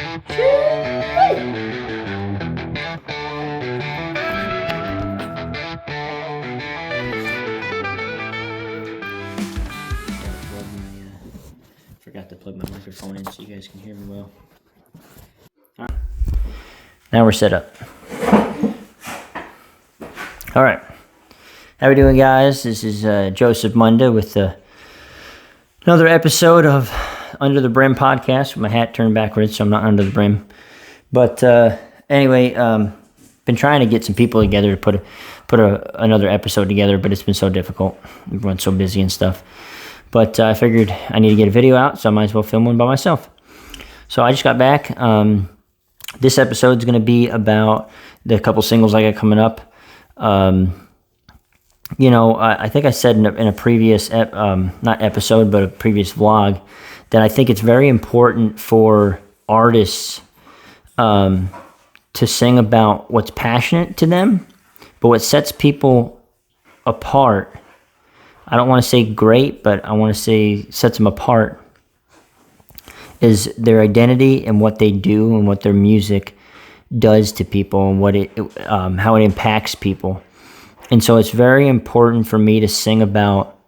Forgot to plug my microphone in so you guys can hear me well. All right. Now we're set up. All right. How we doing, guys? This is Joseph Munda with another episode of Under the Brim podcast. With my hat turned backwards, so I'm not under the brim. But anyway, been trying to get some people together to put another episode together, but it's been so difficult. Everyone's so busy and stuff. But I figured I need to get a video out, so I might as well film one by myself. So I just got back. This episode is going to be about the couple singles I got coming up. I think I said in a previous, not episode, but a previous vlog, that I think it's very important for artists to sing about what's passionate to them, but what sets people apart. I don't want to say great, but I want to say sets them apart is their identity and what they do and what their music does to people and what how it impacts people. And so it's very important for me to sing about,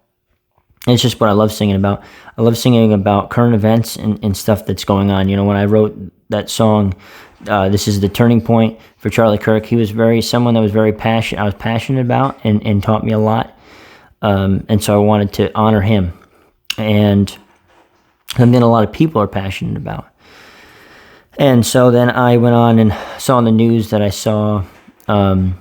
and it's just what I love singing about. I love singing about current events and stuff that's going on. You know, when I wrote that song, This Is the Turning Point for Charlie Kirk, he was someone that was very passionate. I was passionate about and taught me a lot. And so I wanted to honor him, and something a lot of people are passionate about. And so then I went on and saw in the news that I saw, the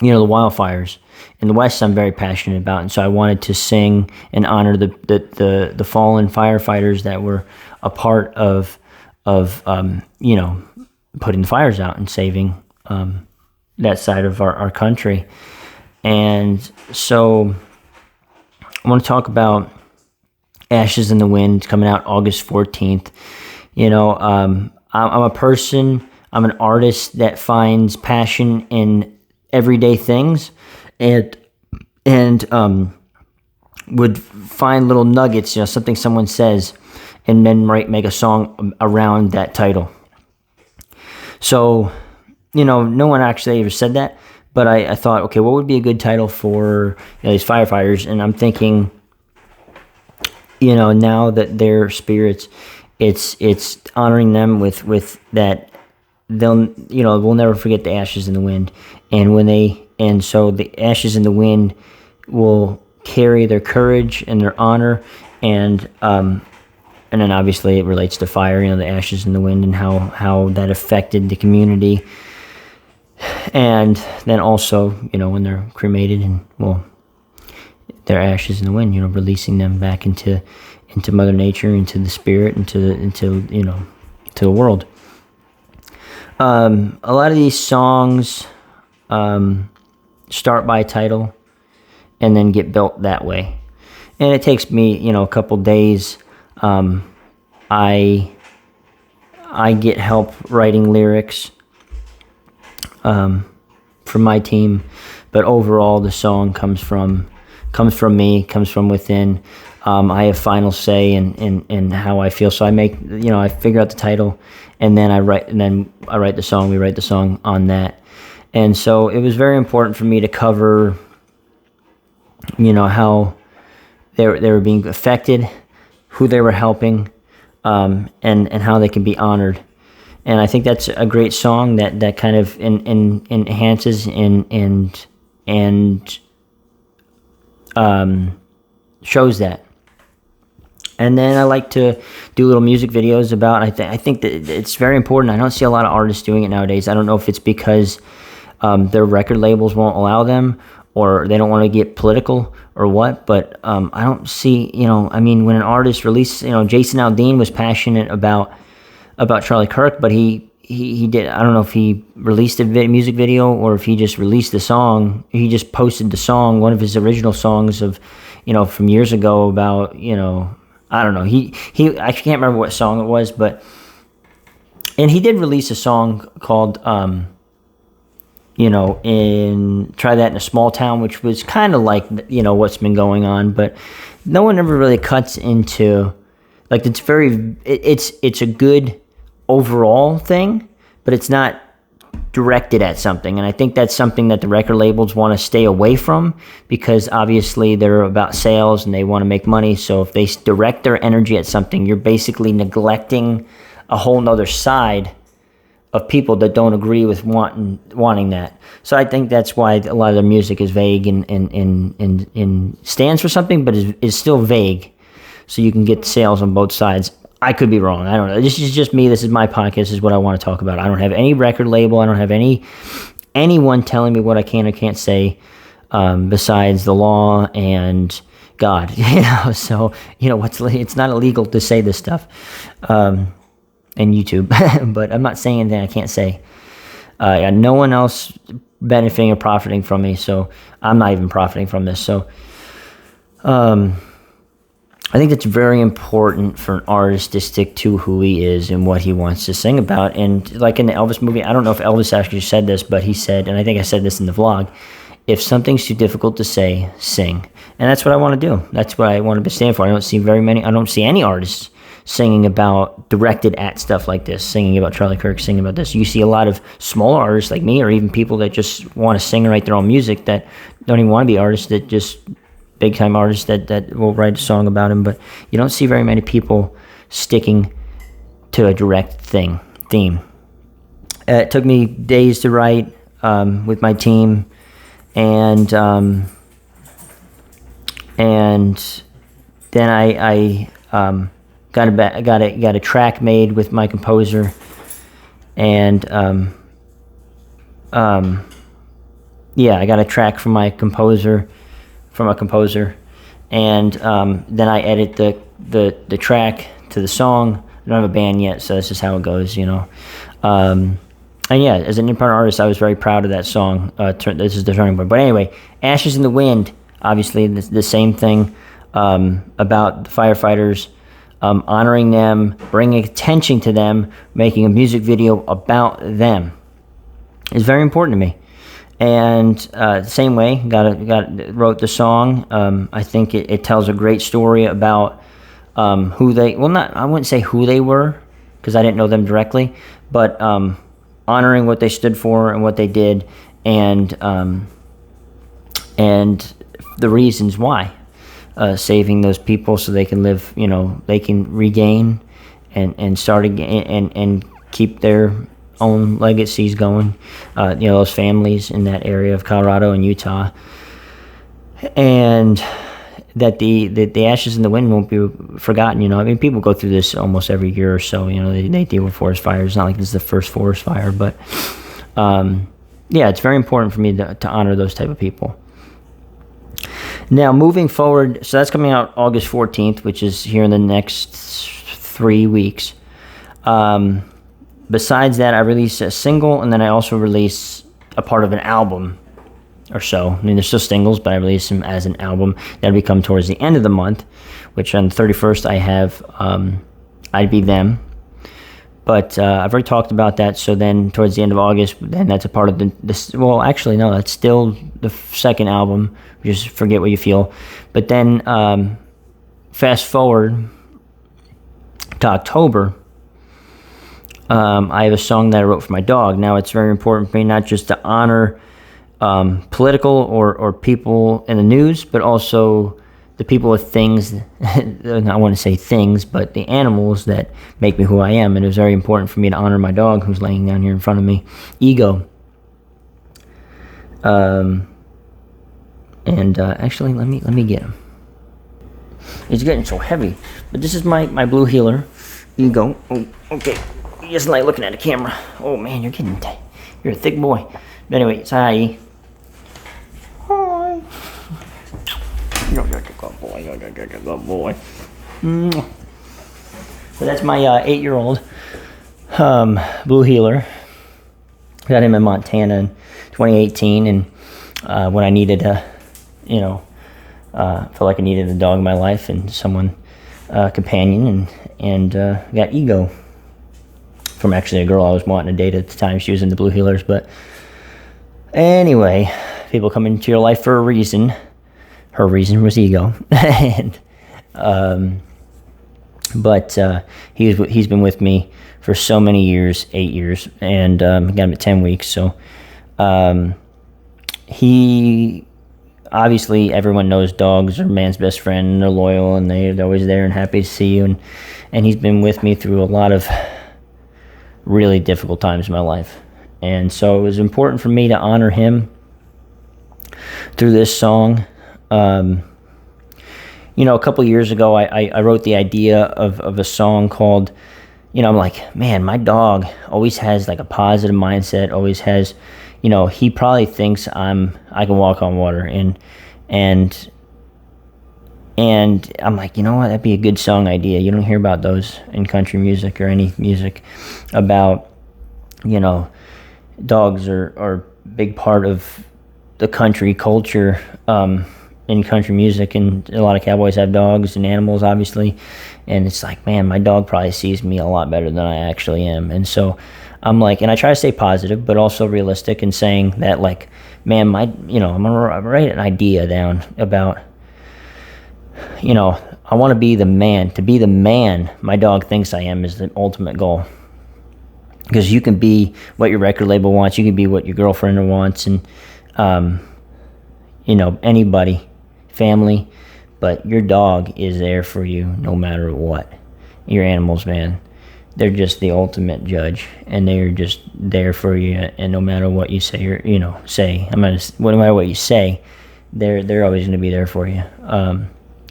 wildfires in the West. I'm very passionate about, and so I wanted to sing and honor the fallen firefighters that were a part of putting the fires out and saving that side of our country. And so I want to talk about Ashes in the Wind coming out August 14th. I'm an artist that finds passion in everyday things and would find little nuggets, something someone says, and then make a song around that title. So, no one actually ever said that. But I thought, okay, what would be a good title for these firefighters? And I'm thinking, now that their spirits, it's honoring them with that. We'll never forget the ashes in the wind, and so the ashes in the wind will carry their courage and their honor, and then obviously it relates to fire. The ashes in the wind and how that affected the community. And then also, when they're cremated and, their ashes in the wind, releasing them back into Mother Nature, into the spirit, into the world. A lot of these songs start by a title and then get built that way. And it takes me, a couple days. I get help writing lyrics from my team, but overall the song comes from me, comes from within. I have final say in how I feel. So I I figure out the title, and then I write the song. We write the song on that, and so it was very important for me to cover, how they were being affected, who they were helping, and how they can be honored. And I think that's a great song that kind of enhances and shows that. And then I like to do little music videos about. I think that it's very important. I don't see a lot of artists doing it nowadays. I don't know if it's because their record labels won't allow them, or they don't want to get political, or what. But I don't see. When an artist releases, Jason Aldean was passionate about Charlie Kirk, but he did. I don't know if he released a music video or if he just released the song. He just posted the song, one of his original songs of, from years ago about, I don't know. I can't remember what song it was, and he did release a song called, Try That in a Small Town, which was kind of like, what's been going on, but no one ever really cuts into, like, it's a good overall thing, but it's not directed at something. And I think that's something that the record labels want to stay away from, because obviously they're about sales and they want to make money. So if they direct their energy at something, you're basically neglecting a whole nother side of people that don't agree with wanting that. So I think that's why a lot of their music is vague and stands for something, but is still vague. So you can get sales on both sides. I could be wrong. I don't know. This is just me. This is my podcast. This is what I want to talk about. I don't have any record label. I don't have anyone telling me what I can or can't say, besides the law and God. So it's not illegal to say this stuff, and YouTube. But I'm not saying anything I can't say. No one else benefiting or profiting from me, so I'm not even profiting from this. So, I think it's very important for an artist to stick to who he is and what he wants to sing about. And like in the Elvis movie, I don't know if Elvis actually said this, but he said, and I think I said this in the vlog, if something's too difficult to say, sing. And that's what I want to do. That's what I want to stand for. I don't see any artists singing about, directed at stuff like this, singing about Charlie Kirk, singing about this. You see a lot of smaller artists like me, or even people that just want to sing and write their own music, that don't even want to be artists, that just big-time artists that will write a song about him. But you don't see very many people sticking to a direct theme. It took me days to write with my team, and then I got a track made with my composer, and I got a track from a composer, and then I edit the track to the song. I don't have a band yet, so this is how it goes, and yeah, as an independent artist, I was very proud of that song. This is the turning point. But anyway, Ashes in the Wind, obviously the same thing, about the firefighters, honoring them, bringing attention to them, making a music video about them is very important to me. And the same way, wrote the song. I think it tells a great story about who they, I wouldn't say who they were, because I didn't know them directly, but honoring what they stood for and what they did, and the reasons why, saving those people so they can live, they can regain and start again and keep their own legacies going, those families in that area of Colorado and Utah, and that the ashes in the wind won't be forgotten. People go through this almost every year or so. They deal with forest fires. It's not like this is the first forest fire, but it's very important for me to honor those type of people. Now, moving forward, so that's coming out August 14th, which is here in the next 3 weeks. Besides that, I release a single, and then I also release a part of an album or so. They're still singles, but I release them as an album. That'll be come towards the end of the month, which on the 31st I have I'd Be Them. But I've already talked about that, so then towards the end of August, then that's a part of that's still the second album, just Forget What You Feel. But then fast forward to October, I have a song that I wrote for my dog. Now, it's very important for me not just to honor political or people in the news, but also the people with things, I want to say things, but the animals that make me who I am. And it was very important for me to honor my dog, who's laying down here in front of me, Ego. Actually, let me get him. He's getting so heavy. But this is my blue healer, Ego. Oh, okay. He doesn't like looking at the camera. Oh man, you're a thick boy. But anyway, it's hi. Hi. Good boy. So that's my 8-year-old blue healer. Got him in Montana in 2018, and when I needed felt like I needed a dog in my life and someone, companion, and got Ego from actually a girl I was wanting to date at the time. She was into blue healers, but anyway, people come into your life for a reason. Her reason was Ego. And But he's been with me for so many years, 8 years, and got him at 10 weeks. So he obviously, everyone knows dogs are man's best friend, and they're loyal, and they're always there and happy to see you. And he's been with me through a lot of really difficult times in my life. And so it was important for me to honor him through this song. A couple years ago, I wrote the idea of a song called, I'm like, man, my dog always has like a positive mindset, always has, he probably thinks I can walk on water. And I'm like, you know what, that'd be a good song idea. You don't hear about those in country music or any music about, dogs are a big part of the country culture, in country music, and a lot of cowboys have dogs and animals, obviously. And it's like, man, my dog probably sees me a lot better than I actually am. And so I'm like, and I try to stay positive, but also realistic, and saying that, like, man, I'm gonna write an idea down about, I want to be the man. To be the man my dog thinks I am is the ultimate goal. Because you can be what your record label wants, you can be what your girlfriend wants, and anybody, family, but your dog is there for you no matter what. Your animals, man, they're just the ultimate judge, and they're just there for you. And no matter what you say, or no matter what you say, they're always going to be there for you.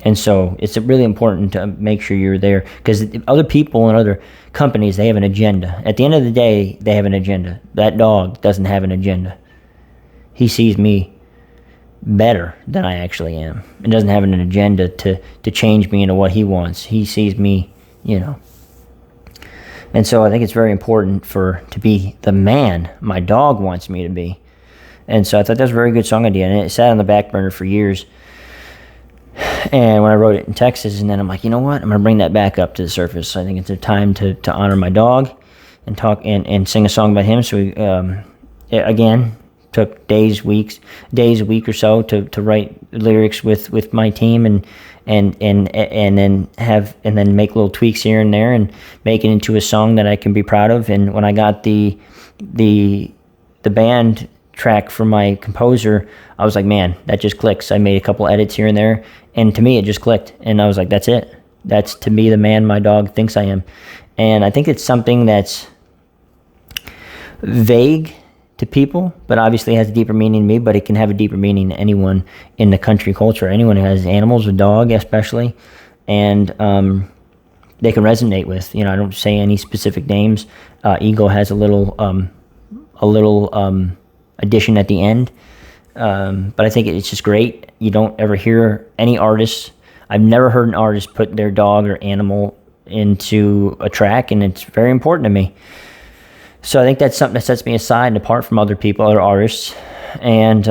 And so it's really important to make sure you're there, because other people and other companies, they have an agenda. At the end of the day, they have an agenda. That dog doesn't have an agenda. He sees me better than I actually am, and doesn't have an agenda to change me into what he wants. He sees me, And so I think it's very important to be the man my dog wants me to be. And so I thought that was a very good song idea, and it sat on the back burner for years. And when I wrote it in Texas, and then I'm like, you know what? I'm going to bring that back up to the surface. I think it's a time to honor my dog and talk and sing a song about him. So we, again, took days, a week or so to write lyrics with my team, and then make little tweaks here and there and make it into a song that I can be proud of. And when I got the band track from my composer, I was like, man, that just clicks. I made a couple edits here and there, and to me it just clicked, and I was like, that's it. That's to be the man my dog thinks I am. And I think it's something that's vague to people, but obviously has a deeper meaning to me, but it can have a deeper meaning to anyone in the country culture, anyone who has animals, a dog especially, and they can resonate with. I don't say any specific names. Eagle has a little addition at the end, but I think it's just great. You don't ever hear any artists. I've never heard an artist put their dog or animal into a track, and it's very important to me. So I think that's something that sets me aside and apart from other people, other artists, and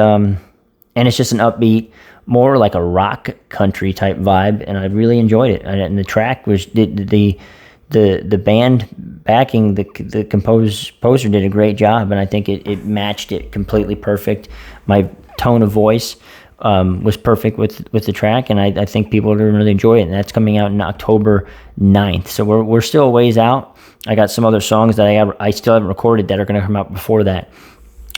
it's just an upbeat, more like a rock country type vibe, and I really enjoyed it. And the track was the band backing the composer did a great job, and I think it matched it completely perfect. My tone of voice was perfect with the track, and I think people are going to really enjoy it. And that's coming out on October 9th. So we're still a ways out. I got some other songs that I still haven't recorded that are going to come out before that.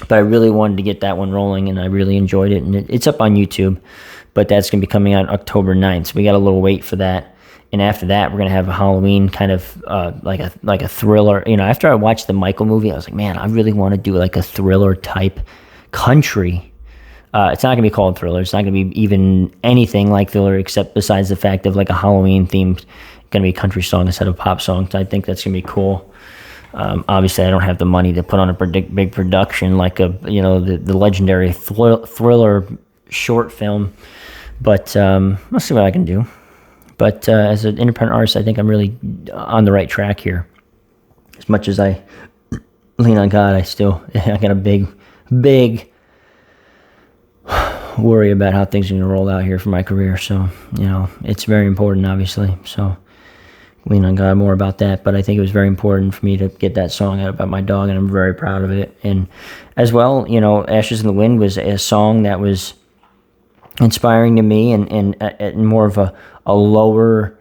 But I really wanted to get that one rolling, and I really enjoyed it. And it's up on YouTube, but that's going to be coming out October 9th. So we got a little wait for that. And after that, we're going to have a Halloween kind of like a thriller. After I watched the Michael movie, I was like, man, I really want to do like a thriller type country. It's not going to be called Thriller. It's not going to be even anything like Thriller, except besides the fact of like a Halloween themed, going to be a country song instead of pop songs. I think that's going to be cool. Obviously, I don't have the money to put on a big production like the legendary Thriller short film, but I'll see what I can do. But as an independent artist, I think I'm really on the right track here. As much as I lean on God, I got a big worry about how things are going to roll out here for my career. So, it's very important, obviously. So, lean on God more about that. But I think it was very important for me to get that song out about my dog, and I'm very proud of it. And as well, Ashes in the Wind was a song that was inspiring to me, and more of a lower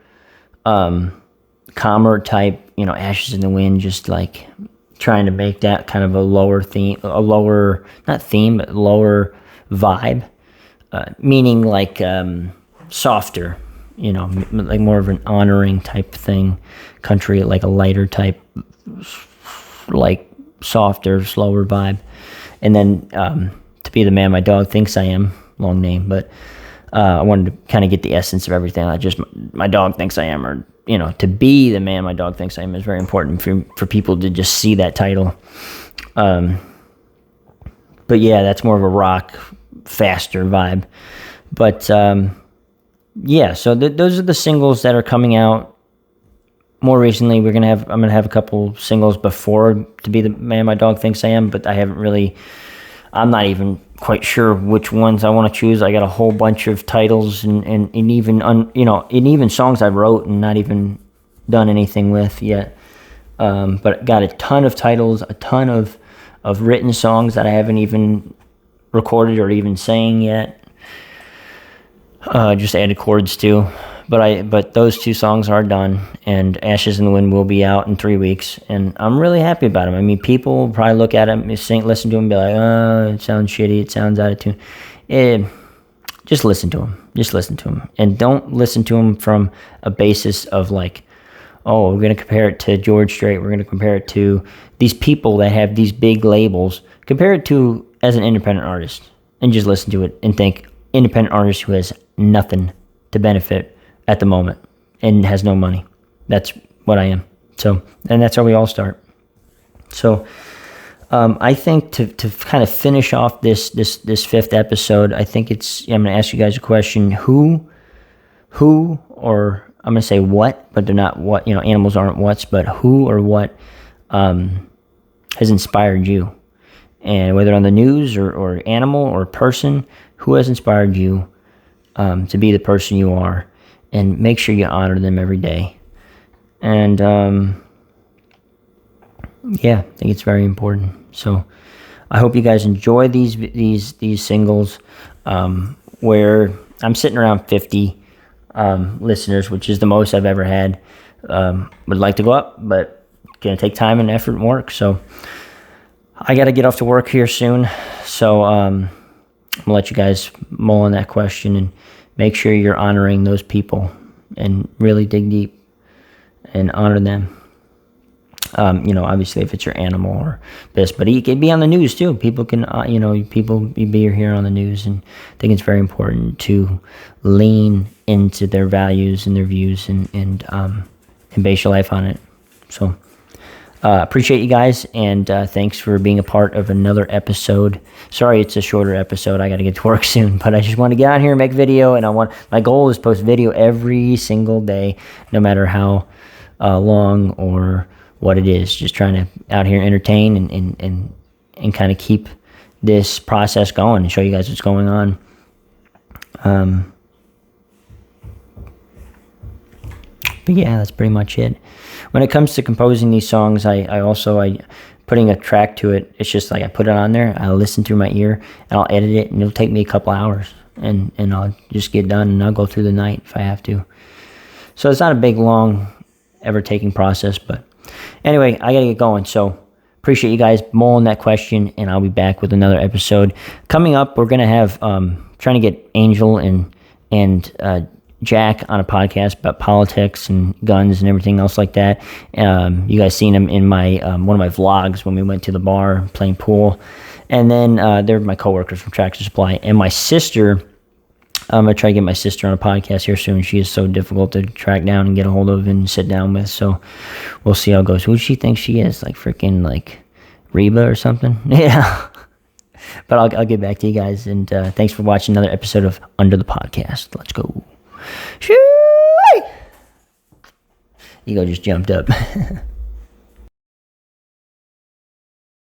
calmer type, Ashes in the Wind, just like trying to make that kind of a lower theme, not theme, but lower vibe, meaning like softer, like more of an honoring type thing, country, like a lighter type, like softer, slower vibe. And then To Be the Man My Dog Thinks I Am, long name, but I wanted to kind of get the essence of everything. Not just my dog thinks I am, or to be the man my dog thinks I am is very important for people to just see that title. But yeah, that's more of a rock, faster vibe. But yeah, so those are the singles that are coming out more recently. I'm gonna have a couple singles before To Be the Man My Dog Thinks I Am, but I'm not even quite sure which ones I want to choose. I got a whole bunch of titles and even songs I wrote and not even done anything with yet. But got a ton of titles, a ton of written songs that I haven't even recorded or even sang yet. Just added chords to. But those two songs are done, and Ashes in the Wind will be out in 3 weeks, and I'm really happy about them. I mean, people will probably look at them, listen to them, and be like, "Oh, it sounds shitty. It sounds out of tune." Just listen to them. Just listen to them, and don't listen to them from a basis of like, "Oh, we're gonna compare it to George Strait. We're gonna compare it to these people that have these big labels." Compare it to as an independent artist, and just listen to it and think, independent artist who has nothing to benefit at the moment and has no money. That's what I am. So, and that's how we all start. So I think to kind of finish off this fifth episode, I think I'm going to ask you guys a question. Who, or I'm going to say what, but they're not what, animals aren't what's, but who or what has inspired you? And whether on the news or animal or person, who has inspired you to be the person you are? And make sure you honor them every day. And yeah, I think it's very important. So I hope you guys enjoy these singles, where I'm sitting around 50 listeners, which is the most I've ever had. Would like to go up, but it's gonna take time and effort and work. So I got to get off to work here soon. So I'm gonna let you guys mull on that question and make sure you're honoring those people and really dig deep and honor them. Obviously if it's your animal or this, but it can be on the news too. People can, people be here on the news, and I think it's very important to lean into their values and their views and base your life on it. So appreciate you guys, and thanks for being a part of another episode. Sorry it's a shorter episode. I got to get to work soon, but I just want to get out here and make video, and my goal is post video every single day, no matter how long or what it is. Just trying to out here entertain and kind of keep this process going and show you guys what's going on. But yeah, that's pretty much it. When it comes to composing these songs, I also putting a track to it. It's just like I put it on there, I'll listen through my ear, and I'll edit it, and it'll take me a couple hours, and I'll just get done, and I'll go through the night if I have to. So it's not a big, long, ever-taking process, but anyway, I gotta get going. So appreciate you guys mulling that question, and I'll be back with another episode. Coming up, we're gonna have trying to get Angel and Jack on a podcast about politics and guns and everything else like that. You guys seen him in my one of my vlogs when we went to the bar playing pool. And then they're my coworkers from Tractor Supply. And my sister, I'm going to try to get my sister on a podcast here soon. She is so difficult to track down and get a hold of and sit down with. So we'll see how it goes. Who does she think she is? Like freaking like Reba or something? Yeah. But I'll get back to you guys. And thanks for watching another episode of Under the Podcast. Let's go. Ego just jumped up.